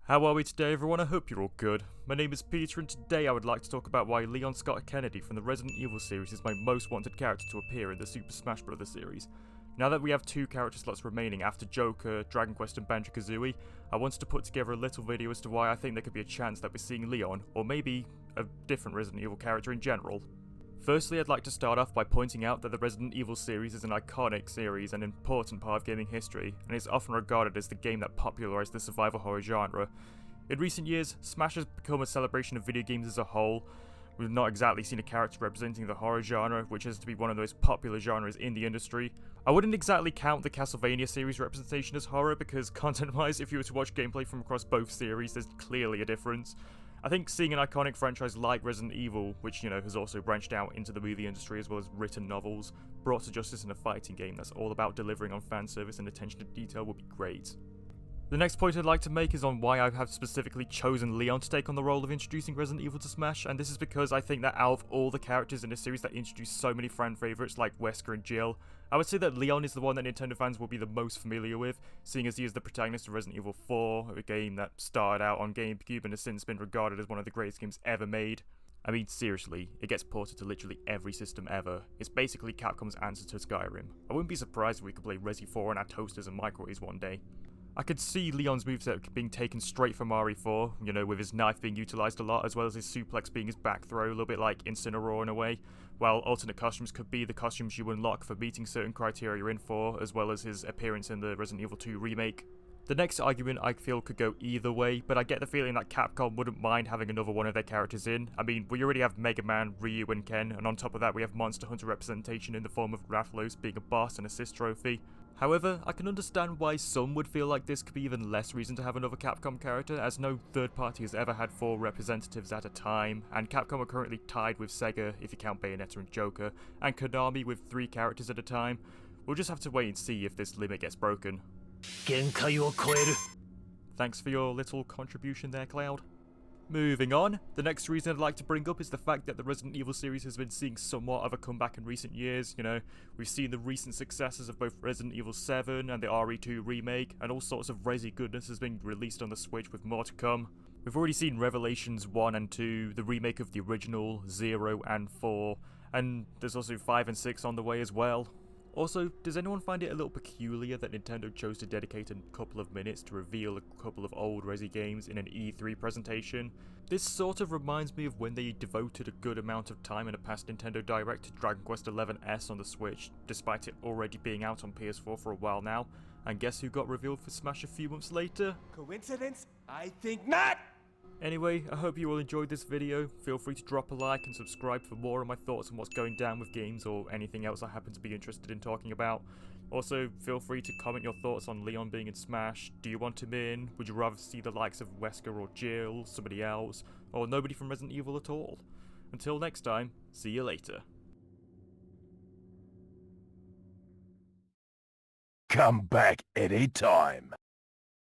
How are we today, everyone? I hope you're all good. My name is Peter, and today I would like to talk about why Leon Scott Kennedy from the Resident Evil series is my most wanted character to appear in the Super Smash Bros. Series. Now that we have 2 character slots remaining after Joker, Dragon Quest and Banjo-Kazooie, I wanted to put together a little video as to why I think there could be a chance that we're seeing Leon, or maybe a different Resident Evil character in general. Firstly, I'd like to start off by pointing out that the Resident Evil series is an iconic series and an important part of gaming history, and is often regarded as the game that popularised the survival horror genre. In recent years, Smash has become a celebration of video games as a whole. We've not exactly seen a character representing the horror genre, which has to be one of the most popular genres in the industry. I wouldn't exactly count the Castlevania series representation as horror, because content-wise, if you were to watch gameplay from across both series, there's clearly a difference. I think seeing an iconic franchise like Resident Evil, which, has also branched out into the movie industry as well as written novels, brought to justice in a fighting game that's all about delivering on fan service and attention to detail would be great. The next point I'd like to make is on why I have specifically chosen Leon to take on the role of introducing Resident Evil to Smash, and this is because I think that out of all the characters in a series that introduce so many fan favourites like Wesker and Jill, I would say that Leon is the one that Nintendo fans will be the most familiar with, seeing as he is the protagonist of Resident Evil 4, a game that started out on GameCube and has since been regarded as one of the greatest games ever made. I mean, seriously, it gets ported to literally every system ever. It's basically Capcom's answer to Skyrim. I wouldn't be surprised if we could play Resi 4 on our toasters and microwaves one day. I could see Leon's moveset being taken straight from RE4, with his knife being utilised a lot, as well as his suplex being his back throw, a little bit like Incineroar in a way, while alternate costumes could be the costumes you unlock for meeting certain criteria in 4, as well as his appearance in the Resident Evil 2 remake. The next argument I feel could go either way, but I get the feeling that Capcom wouldn't mind having another one of their characters in. I mean, we already have Mega Man, Ryu and Ken, and on top of that we have Monster Hunter representation in the form of Rathalos being a boss and assist trophy. However, I can understand why some would feel like this could be even less reason to have another Capcom character, as no third party has ever had 4 representatives at a time, and Capcom are currently tied with Sega, if you count Bayonetta and Joker, and Konami with 3 characters at a time. We'll just have to wait and see if this limit gets broken. Thanks for your little contribution there, Cloud. Moving on, the next reason I'd like to bring up is the fact that the Resident Evil series has been seeing somewhat of a comeback in recent years. We've seen the recent successes of both Resident Evil 7 and the RE2 remake, and all sorts of Resi goodness has been released on the Switch with more to come. We've already seen Revelations 1 and 2, the remake of the original, 0 and 4, and there's also 5 and 6 on the way as well. Also, does anyone find it a little peculiar that Nintendo chose to dedicate a couple of minutes to reveal a couple of old Resi games in an E3 presentation? This sort of reminds me of when they devoted a good amount of time in a past Nintendo Direct to Dragon Quest XI-S on the Switch, despite it already being out on PS4 for a while now, and guess who got revealed for Smash a few months later? Coincidence? I think not! Anyway, I hope you all enjoyed this video. Feel free to drop a like and subscribe for more of my thoughts on what's going down with games or anything else I happen to be interested in talking about. Also, feel free to comment your thoughts on Leon being in Smash. Do you want him in? Would you rather see the likes of Wesker or Jill, somebody else, or nobody from Resident Evil at all? Until next time, see you later. Come back anytime.